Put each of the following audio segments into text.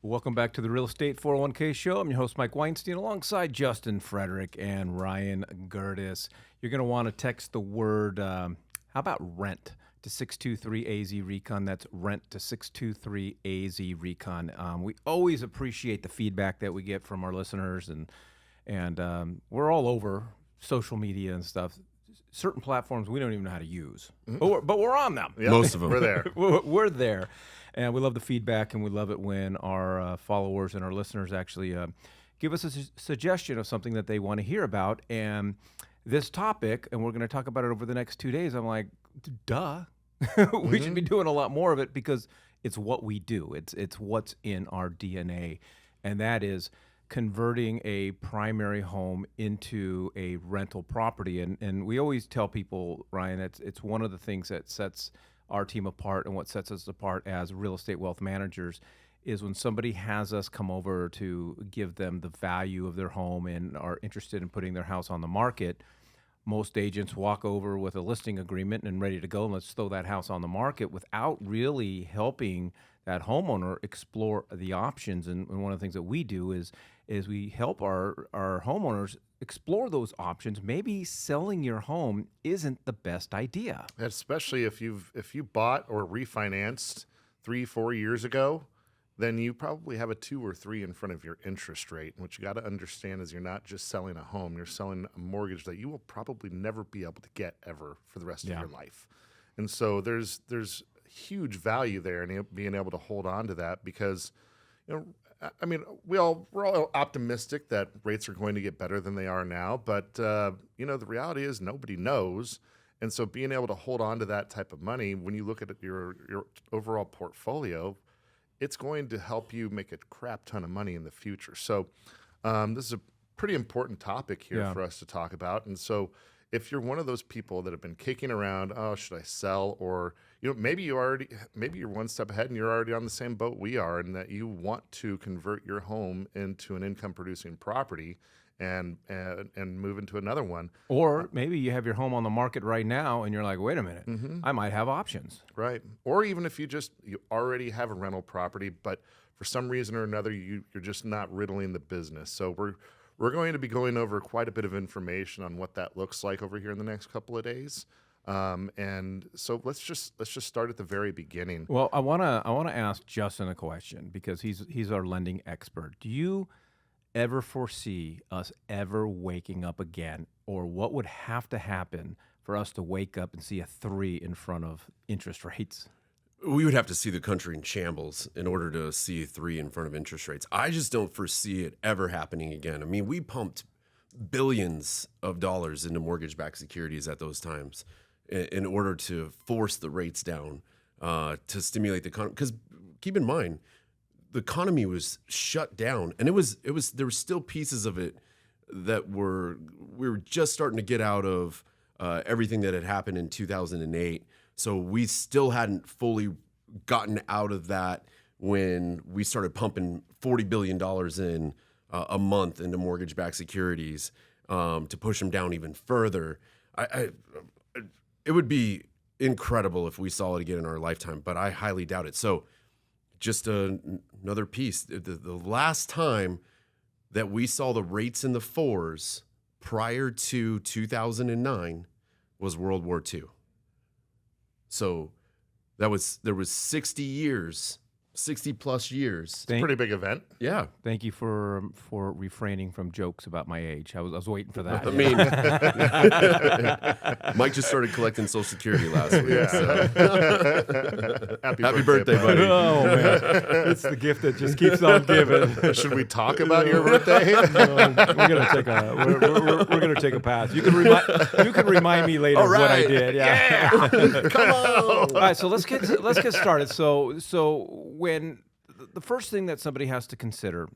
Welcome back to the Real Estate 401k Show. I'm your host, Mike Weinstein, alongside Justin Frederick and Ryan Gertis. You're going to want to text the word, how about rent, to 623-AZ-RECON. That's rent to 623-AZ-RECON. We always appreciate the feedback that we get from our listeners, and we're all over social media and stuff. Certain platforms we don't even know how to use, but we're on them. Yep. Most of them. We're there. We're there. And we love the feedback, and we love it when our followers and our listeners actually give us a suggestion of something that they want to hear about. And this topic, and we're going to talk about it over the next 2 days, I'm like, duh. We should be doing a lot more of it because it's what we do. It's what's in our DNA, and that is converting a primary home into a rental property. And we always tell people, Ryan, it's one of the things that sets our team apart and what sets us apart as real estate wealth managers is when somebody has us come over to give them the value of their home and are interested in putting their house on the market. Most agents walk over with a listing agreement and ready to go, and let's throw that house on the market without really helping that homeowner explore the options. And one of the things that we do is we help our homeowners explore those options. Maybe selling your home isn't the best idea. Especially if you bought or refinanced 3-4 years ago, then you probably have a 2 or 3 in front of your interest rate. And what you got to understand is you're not just selling a home, you're selling a mortgage that you will probably never be able to get ever for the rest of your life. And so there's huge value there in being able to hold on to that because, I mean, we're all optimistic that rates are going to get better than they are now, but the reality is nobody knows. And so being able to hold on to that type of money, when you look at your overall portfolio, it's going to help you make a crap ton of money in the future. So this is a pretty important topic here for us to talk about. And so if you're one of those people that have been kicking around, oh, should I sell? Or maybe you're one step ahead and you're already on the same boat we are, and that you want to convert your home into an income producing property and move into another one. Or maybe you have your home on the market right now and you're like, wait a minute, I might have options. Right. Or even if you already have a rental property, but for some reason or another, you're just not riddling the business. So we're going to be going over quite a bit of information on what that looks like over here in the next couple of days. And so let's just start at the very beginning. Well, I wanna ask Justin a question because he's our lending expert. Do you ever foresee us ever waking up again, or what would have to happen for us to wake up and see a 3 in front of interest rates? We would have to see the country in shambles in order to see a 3 in front of interest rates. I just don't foresee it ever happening again. I mean, we pumped billions of dollars into mortgage-backed securities at those times in order to force the rates down to stimulate the economy. Because keep in mind, the economy was shut down, and there were still pieces of it that we were just starting to get out of everything that had happened in 2008. So we still hadn't fully gotten out of that when we started pumping $40 billion in a month into mortgage-backed securities to push them down even further. It would be incredible if we saw it again in our lifetime, but I highly doubt it. So just another piece. The last time that we saw the rates in the 4s prior to 2009 was World War II. So there was 60 plus years. It's a pretty big event. Yeah. Thank you for refraining from jokes about my age. I was waiting for that. I mean, Mike just started collecting Social Security last week. Yeah. So. Happy birthday, buddy. Oh man, it's the gift that just keeps on giving. Should we talk about your birthday? We're gonna take a pass. You can remind me later what I did. Yeah. Come on. All right, so let's get started. So when the first thing that somebody has to consider,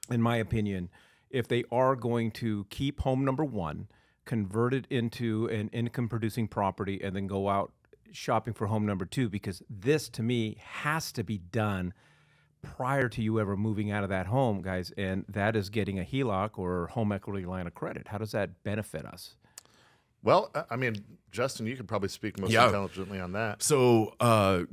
in my opinion, if they are going to keep home number 1, convert it into an income producing property, and then go out shopping for home number 2, because this to me has to be done prior to you ever moving out of that home, guys, and that is getting a HELOC or home equity line of credit. How does that benefit us? Well, I mean, Justin, you could probably speak most Yeah. intelligently on that. So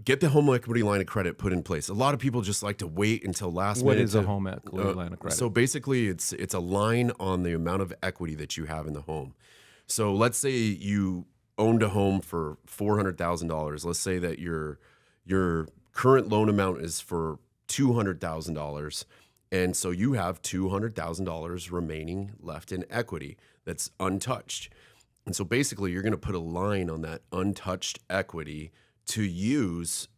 get the home equity line of credit put in place. A lot of people just like to wait until last What minute. is a home equity line of credit? So basically, it's a line on the amount of equity that you have in the home. So let's say you owned a home for $400,000. Let's say that your current loan amount is for $200,000, and so you have $200,000 remaining left in equity that's untouched. And so basically, you're going to put a line on that untouched equity to use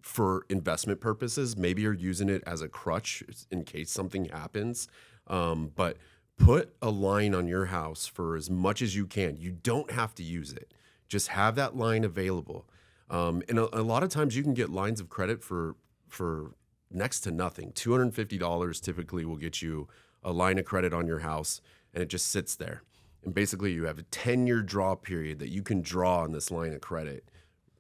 for investment purposes. Maybe you're using it as a crutch in case something happens. But put a line on your house for as much as you can. You don't have to use it. Just have that line available. And a lot of times you can get lines of credit for next to nothing. $250 typically will get you a line of credit on your house, and it just sits there. And basically, you have a 10-year draw period that you can draw on this line of credit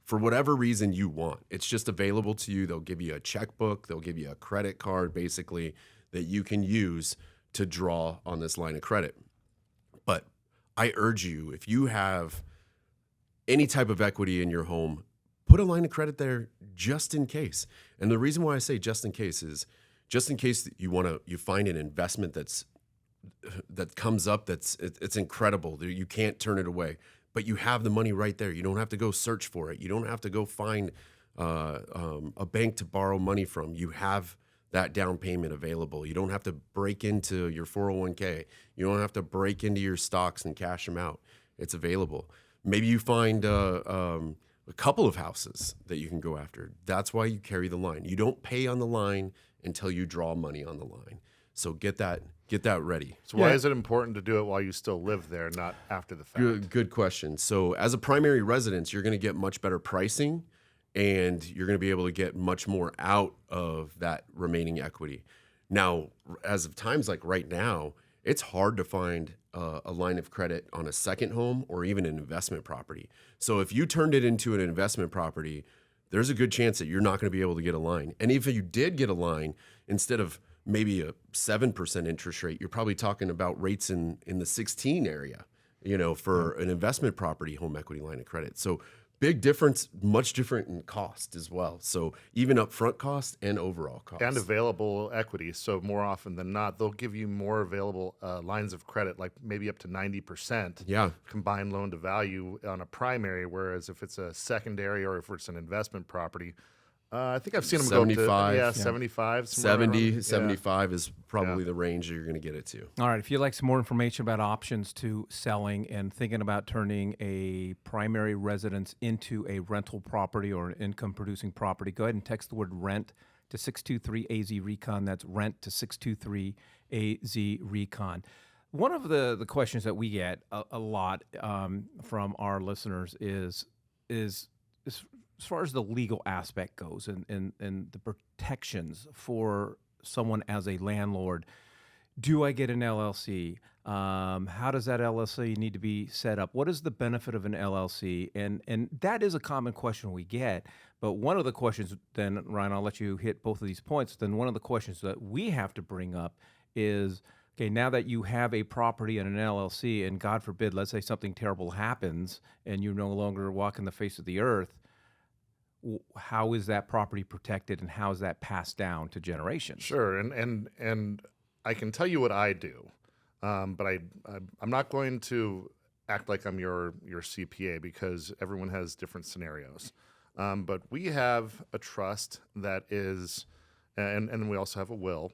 for whatever reason you want. It's just available to you. They'll give you a checkbook. They'll give you a credit card, basically, that you can use to draw on this line of credit. But I urge you, if you have any type of equity in your home, put a line of credit there just in case. And the reason why I say just in case is just in case that you find an investment that comes up it's incredible. You can't turn it away, but you have the money right there. You don't have to go search for it. You don't have to go find a bank to borrow money from. You have that down payment available. You don't have to break into your 401k. You don't have to break into your stocks and cash them out. It's available. Maybe you find a couple of houses that you can go after. That's why you carry the line. You don't pay on the line until you draw money on the line. So get that ready. So why is it important to do it while you still live there, not after the fact? Good question. So as a primary residence, you're going to get much better pricing, and you're going to be able to get much more out of that remaining equity. Now, as of times like right now, it's hard to find a line of credit on a second home or even an investment property. So if you turned it into an investment property, there's a good chance that you're not going to be able to get a line. And if you did get a line, instead of maybe a 7% interest rate, you're probably talking about rates in the 16 area, for an investment property home equity line of credit. So big difference, much different in cost as well. So even upfront cost and overall cost. And available equity. So more often than not, they'll give you more available lines of credit, like maybe up to 90% combined loan to value on a primary, whereas if it's a secondary or if it's an investment property, I think I've seen them 75, go up to 75. 75 is probably the range you're going to get it to. All right. If you'd like some more information about options to selling and thinking about turning a primary residence into a rental property or an income-producing property, go ahead and text the word rent to 623-AZ-RECON. That's rent to 623-AZ-RECON. One of the questions that we get a lot from our listeners is as far as the legal aspect goes and the protections for someone as a landlord. Do I get an LLC? How does that LLC need to be set up? What is the benefit of an LLC? And that is a common question we get. But one of the questions, then, Ryan, I'll let you hit both of these points. Then one of the questions that we have to bring up is, okay, now that you have a property and an LLC, and God forbid, let's say something terrible happens and you no longer walk in the face of the earth, how is that property protected and how is that passed down to generations? Sure, and I can tell you what I do, but I'm not going to act like I'm your CPA because everyone has different scenarios. But we have a trust that is, and we also have a will,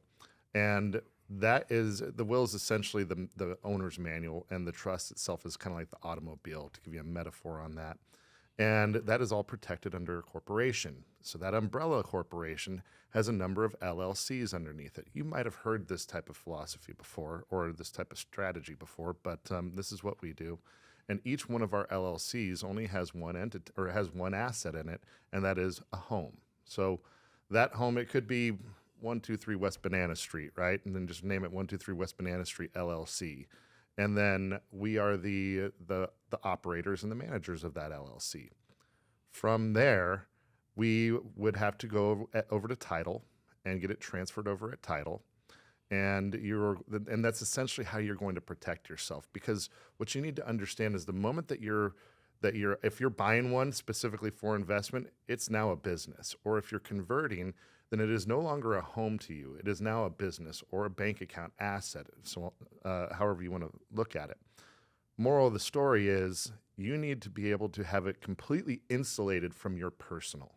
and the will is essentially the owner's manual, and the trust itself is kind of like the automobile, to give you a metaphor on that. And that is all protected under a corporation. So that umbrella corporation has a number of LLCs underneath it. You might have heard this type of philosophy before or this type of strategy before, but this is what we do. And each one of our LLCs only has one entity or has one asset in it, and that is a home. So that home, it could be 123 West Banana Street, right? And then just name it 123 West Banana Street LLC. And then we are the operators and the managers of that LLC. From there, we would have to go over to title and get it transferred over at title. and that's essentially how you're going to protect yourself. Because what you need to understand is the moment that if you're buying one specifically for investment, it's now a business. Or if you're converting, then it is no longer a home to you. It is now a business or a bank account asset. So, however you want to look at it. Moral of the story is you need to be able to have it completely insulated from your personal.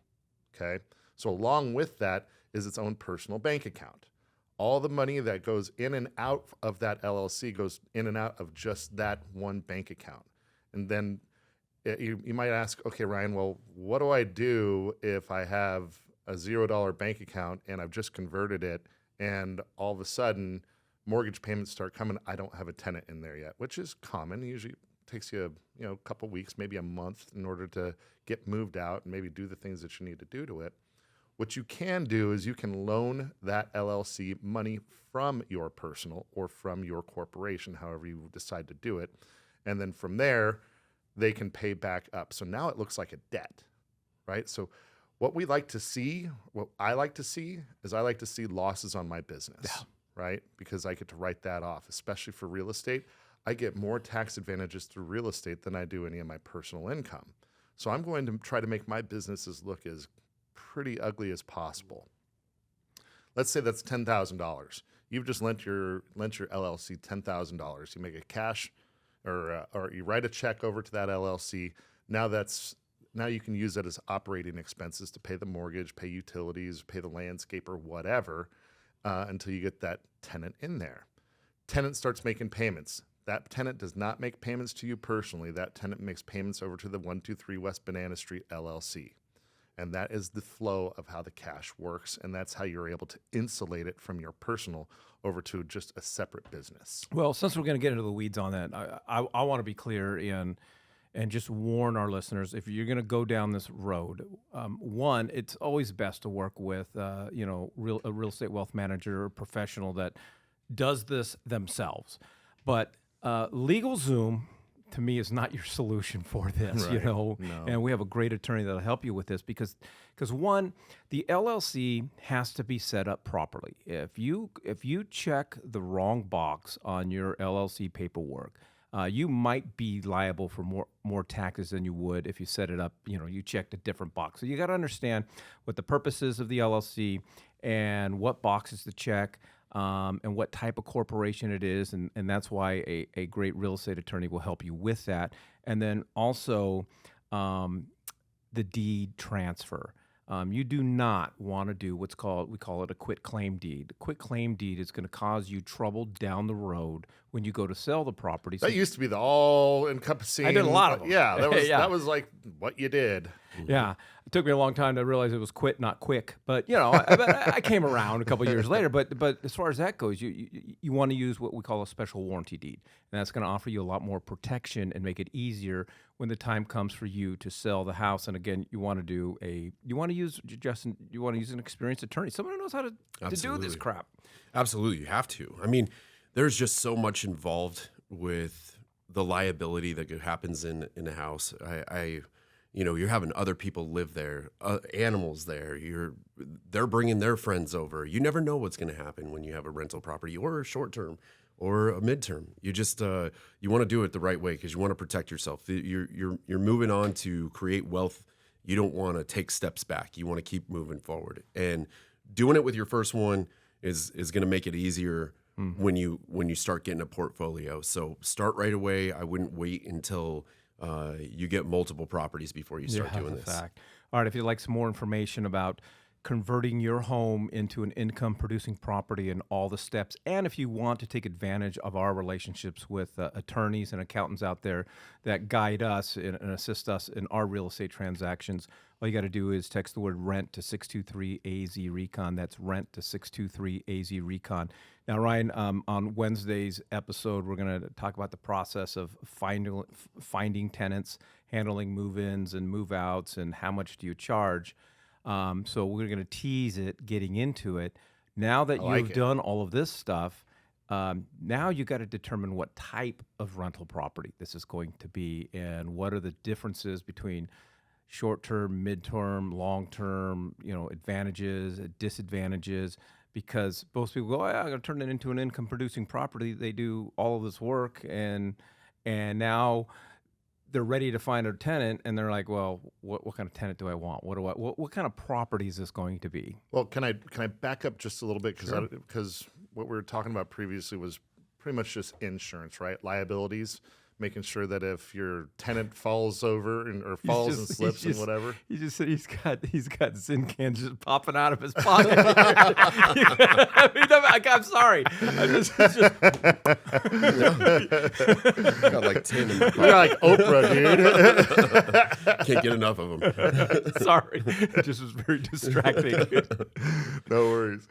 Okay. So along with that is its own personal bank account. All the money that goes in and out of that LLC goes in and out of just that one bank account. And then you might ask, okay, Ryan, well, what do I do if I have a $0 bank account and I've just converted it and all of a sudden mortgage payments start coming? I don't have a tenant in there yet, which is common. It usually takes you a couple weeks, maybe a month in order to get moved out and maybe do the things that you need to do to it. What you can do is you can loan that LLC money from your personal or from your corporation, however you decide to do it. And then from there, they can pay back up. So now it looks like a debt, right? So what I like to see is I like to see losses on my business, right? Because I get to write that off, especially for real estate. I get more tax advantages through real estate than I do any of my personal income. So I'm going to try to make my businesses look as pretty ugly as possible. Let's say that's $10,000. You've just lent your LLC $10,000. You make a cash or you write a check over to that LLC. Now you can use that as operating expenses to pay the mortgage, pay utilities, pay the landscaper, whatever, until you get that tenant in there. Tenant starts making payments. That tenant does not make payments to you personally. That tenant makes payments over to the 123 West Banana Street LLC. And that is the flow of how the cash works. And that's how you're able to insulate it from your personal over to just a separate business. Well, since we're going to get into the weeds on that, I want to be clear and just warn our listeners, if you're going to go down this road, one, it's always best to work with, a real estate wealth manager or professional that does this themselves. But LegalZoom, to me, is not your solution for this, Right. No. And we have a great attorney that'll help you with this because one, the LLC has to be set up properly. If you check the wrong box on your LLC paperwork, you might be liable for more taxes than you would if you set it up. You checked a different box. So you got to understand what the purpose is of the LLC and what boxes to check. And what type of corporation it is, and that's why a great real estate attorney will help you with that. And then also the deed transfer. You do not want to do we call it a quit claim deed. A quit claim deed is going to cause you trouble down the road when you go to sell the property. That used to be the all-encompassing. I did a lot of them. Yeah, that was Yeah. that was like what you did. Yeah, it took me a long time to realize it was quit, not quick. But I came around a couple years later. But as far as that goes, you want to use what we call a special warranty deed, and that's going to offer you a lot more protection and make it easier when the time comes for you to sell the house. And again, you want to use an experienced attorney, someone who knows how to do this Absolutely. crap. Absolutely, you have to. I mean, there's just so much involved with the liability that happens in a house. You're having other people live there, animals there. They're bringing their friends over. You never know what's going to happen when you have a rental property or a short term or a midterm. You just you want to do it the right way because you want to protect yourself. You're moving on to create wealth. You don't want to take steps back. You want to keep moving forward. And doing it with your first one is going to make it easier when you start getting a portfolio. So start right away. I wouldn't wait until you get multiple properties before you start doing this. Fact. All right, if you'd like some more information about converting your home into an income-producing property and all the steps, and if you want to take advantage of our relationships with attorneys and accountants out there that guide us and assist us in our real estate transactions, all you got to do is text the word rent to 623-AZ-RECON. That's rent to 623-AZ-RECON. Now, Ryan, on Wednesday's episode, we're going to talk about the process of finding tenants, handling move-ins and move-outs, and how much do you charge. So we're going to tease it, getting into it. Now that you've done all of this stuff, now you got to determine what type of rental property this is going to be and what are the differences between short-term, mid-term, long-term, advantages, disadvantages. because most people go, I'm going to turn it into an income producing property. They do all of this work, and now they're ready to find a tenant, and they're like, well, what kind of tenant do I want? What kind of property is this going to be? Well, can I back up just a little bit because what we were talking about previously was pretty much just insurance, right? Liabilities, making sure that if your tenant falls over or falls and slips and whatever. He just said he's got Zyn cans just popping out of his pocket. I mean, I'm sorry. It's just Got like 10 in my You're like Oprah, dude. Can't get enough of them. sorry. It just was very distracting. No worries.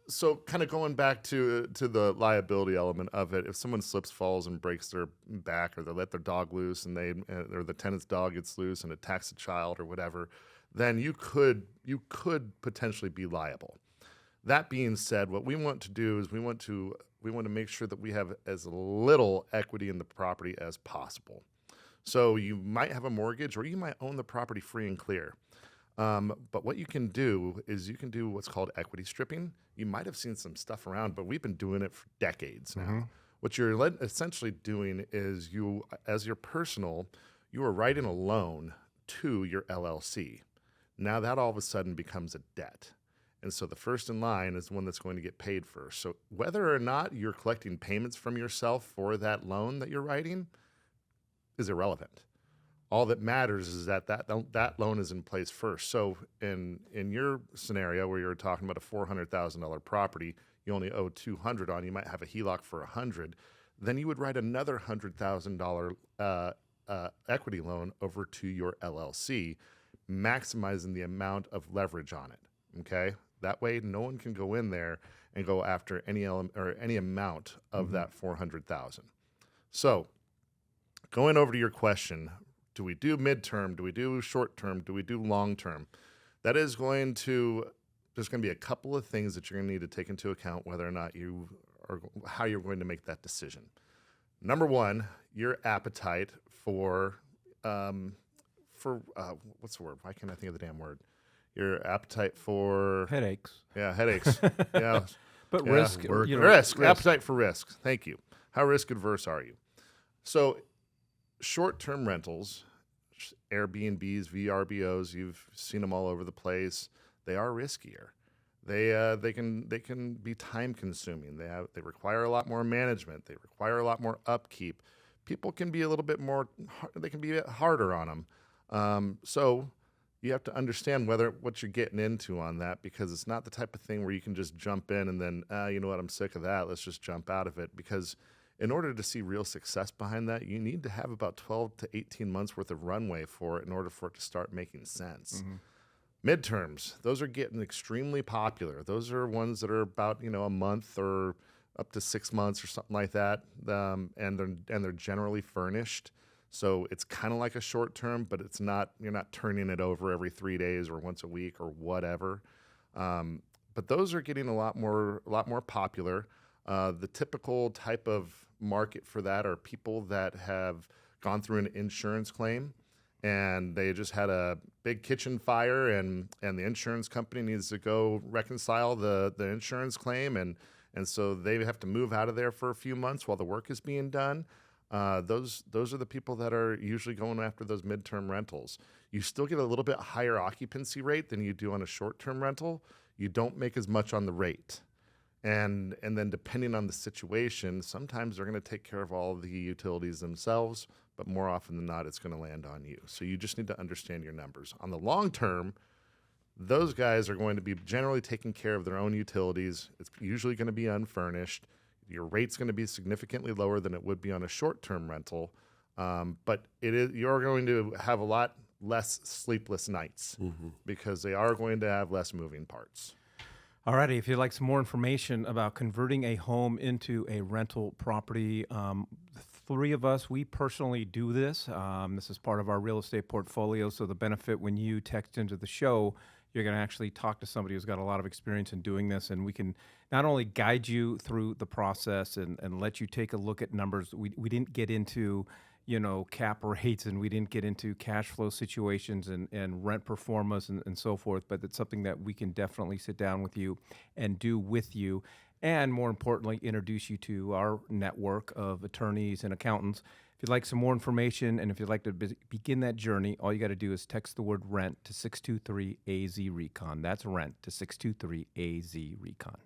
So kind of going back to the liability element of it, if someone slips, falls, and breaks their back, or they let their dog loose, and or the tenant's dog gets loose and attacks a child or whatever, then you could potentially be liable. That being said, what we want to do is we want to make sure that we have as little equity in the property as possible. So you might have a mortgage, or you might own the property free and clear. But what you can do is you can do what's called equity stripping. You might have seen some stuff around, but we've been doing it for decades now. Mm-hmm. What you're essentially doing is you, as your personal, you are writing a loan to your LLC. Now that all of a sudden becomes a debt. And so the first in line is the one that's going to get paid first. So whether or not you're collecting payments from yourself for that loan that you're writing is irrelevant. All that matters is that loan is in place first. So in your scenario where you're talking about a $400,000 property, you only owe $200 on. You might have a HELOC for $100. Then you would write another $100,000 equity loan over to your LLC, maximizing the amount of leverage on it. Okay, that way no one can go in there and go after any amount of that $400,000. So going over to your question. Do we do midterm? Do we do short term? Do we do long term? There's going to be a couple of things that you're going to need to take into account whether or not how you're going to make that decision. Number one, your appetite for what's the word? Why can't I think of the damn word? Your appetite for Headaches. Yeah, headaches. Yeah, But yeah. risk. Risk. Appetite for risk. Thank you. How risk adverse are you? So short-term rentals, Airbnbs, VRBOs, you've seen them all over the place. They are riskier. They can be time-consuming. They require a lot more management. They require a lot more upkeep. People can be a little bit more. They can be harder on them. So you have to understand what you're getting into on that, because it's not the type of thing where you can just jump in and then you know what, I'm sick of that. Let's just jump out of it, because in order to see real success behind that, you need to have about 12 to 18 months worth of runway for it in order for it to start making sense. Mm-hmm. Midterms, those are getting extremely popular. Those are ones that are about a month or up to 6 months or something like that, and they're generally furnished. So it's kind of like a short term, but it's not. You're not turning it over every 3 days or once a week or whatever. But those are getting a lot more popular. The typical type of market for that are people that have gone through an insurance claim and they just had a big kitchen fire, and the insurance company needs to go reconcile the insurance claim, and so they have to move out of there for a few months while the work is being done. Those are the people that are usually going after those midterm rentals. You still get a little bit higher occupancy rate than you do on a short-term rental. You don't make as much on the rate. And then depending on the situation, sometimes they're going to take care of all of the utilities themselves, but more often than not, it's going to land on you. So you just need to understand your numbers. On the long term, those guys are going to be generally taking care of their own utilities. It's usually going to be unfurnished. Your rate's going to be significantly lower than it would be on a short-term rental, but you're going to have a lot less sleepless nights because they are going to have less moving parts. Alrighty, if you'd like some more information about converting a home into a rental property, the three of us, we personally do this. This is part of our real estate portfolio, so the benefit when you text into the show, you're going to actually talk to somebody who's got a lot of experience in doing this, and we can not only guide you through the process and let you take a look at numbers. We didn't get into cap rates, and we didn't get into cash flow situations and rent performance and so forth. But it's something that we can definitely sit down with you and do with you. And more importantly, introduce you to our network of attorneys and accountants. If you'd like some more information and if you'd like to begin that journey, all you got to do is text the word rent to 623 AZ Recon. That's rent to 623 AZ Recon.